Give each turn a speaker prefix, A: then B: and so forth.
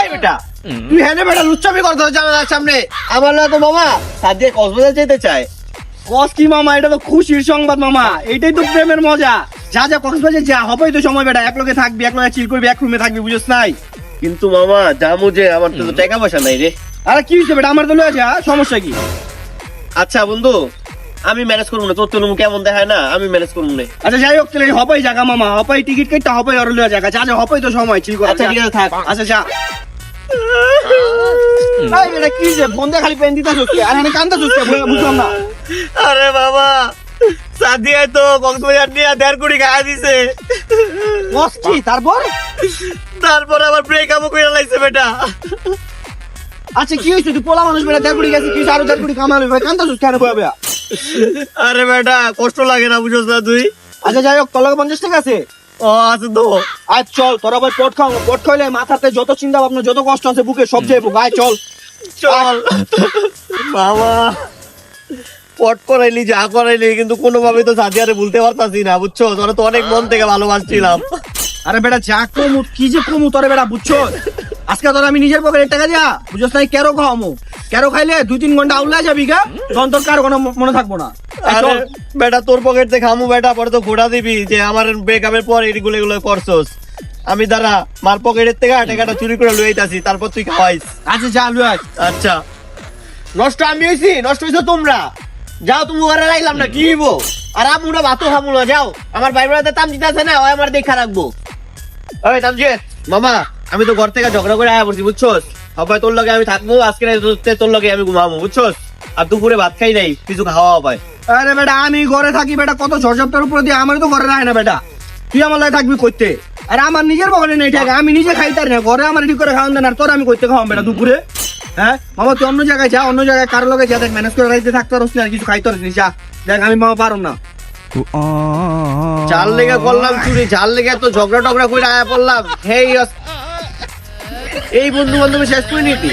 A: এই বেটা তুই হেনে বেটা লুচ্চামি করতে জানালার সামনে। আমার না তো মামা সাদিয়া কক্সবাজার যেতে চায়। কস কি মামা, এটা তো খুশির সংবাদ মামা, এইটাই তো প্রেমের মজা। যা যা কক্সবাজার যা, হবেই তো সময় বেটা, এক লগে থাকবি, এক লগে চিল করবি, এক রুমে থাকবি, বুঝছ নাই?
B: কিন্তু মামা জামু যে আমার তো টাকা পয়সা নাই রে।
A: আরে কি হয়েছে বেটা, আমার তো লয়ে যা, সমস্যা কি?
B: আচ্ছা বন্ধু আমি ম্যানেজ করবো না, তোর তো কেমন দেখায় না, আমি ম্যানেজ করবো না।
A: আচ্ছা যাই হোক, তাহলে হবেই জায়গা মামা, হবেই টিকিট কেটে হবেই আর লয়ে জায়গা, যা যা হবেই তো সময় চিল কর।
B: আচ্ছা ঠিক আছে থাক।
A: আচ্ছা যা। এই বেটা কি যে বন্ধে খালি পেন দিতা চুকে আর এখানে কান্দা চুকে, বুঝলাম না।
B: আরে বাবা সাদিয়া তো কক্সবাজার নিয়ে 1.5 কোটি খাওয়া দিছে।
A: কস কি তারপর?
B: তারপর আবার ব্রেকআপও করে লাইছে বেটা।
A: আচ্ছা কি হয়েছে, তুই পোলা মানুষ বেটা, 1.5 কোটি গেছে, কি আরো 1.5 কোটি কামালি ভাই, কান্দা চুকে কেন বয়াবে?
B: আরে বেটা কষ্ট লাগে না, বুঝছ না তুই?
A: আচ্ছা যাই হোক, তোর লগে 50 টাকা আছে?
B: ও আছে তো।
A: আজ চল তোরা ভাই পট খাও, পট খাইলে মাথাতে যত চিন্তা ভাবনা যত কষ্ট আছে বুকে সব যাইবো, গায়ে চল।
B: চল বাবা পট করাইলি যা করাইলি, কিন্তু কোনোভাবে তো সাদিয়ারে ভুলতে পারতাছি না, বুঝছো? তোরা তো অনেক মন থেকে ভালোবাসছিলাম।
A: আরে বেটা যা কমু, কি যে কমু তোরে বেটা, বুঝছো? আজকে তোর আমি নিজের পকেটের টাকা দিয়া, বুঝছ নাই, কেরো খাওয়ামু, কেরো খাইলে 2-3 ঘন্টা আউলা যাবি গা, তখন তোর কার কোনো মনে থাকবো না। এই
B: আরে
A: চল।
B: বেটা তোর পকেট থেকে খামু বেটা, পরে তো ঘোড়া দিবি যে আমার ব্রেকআপের পর এগুলো এগুলো করছস। আমি দাঁড়া মার পকেটের থেকে টাকাটা চুরি করে লই আইতাছি, তারপর তুই খাওয়াইস।
A: আচ্ছা যা লুই আয়।
B: আচ্ছা নষ্ট আমি হইছি, নষ্ট হইছো তোমরা। যাও তুমি ঘরে রাইলাম না, কি হইব? আর আমরা ভাতও খামু না, যাও। আমার ভাই বোনাদের তামজিৎ আছে না, ওই আমার দেখা রাখবো। ওই তামজিৎ মামা, আমি তো ঘর থেকে ঝগড়া করে আয়া পড়ছি, বুঝছস? সবাই তোর লগে আমি থাকবো, আজকে রাতে তোর লগে আমি ঘুমাবো, বুঝছস? আর দুপুরে ভাত খাই নাই, কিছু খাওয়া পায়।
A: আরে বেটা আমি ঘরে থাকি বেটা, কত ঝড়ঝাপটার উপরে দিয়ে, আমার তো ঘরে রাখে না বেটা, তুই আমার লাগে থাকবি করতে। আর আমার নিজের পকেটে নেই টাকা, আমি নিজে খাইতার না, ঘরে আমার ঠিক করে খাওয়ান দেন, আর তোর আমি করতে খাওয়াম বেটা দুপুরে। হ্যাঁ মামা তুই অন্য জায়গায় যা, অন্য জায়গায় কারো লগে যা, দেখ ম্যানেজ করে রাইতে থাকতে পারস না, আর কিছু খাইতে পারস না, যা দেখ, আমি মামা পারম না।
B: চাল লেগে করলাম চুরি, চাল লেগে তো ঝগড়া টগড়া করে আয়া পড়লাম। এই বন্ধু বান্ধব শেষ করে নিতি।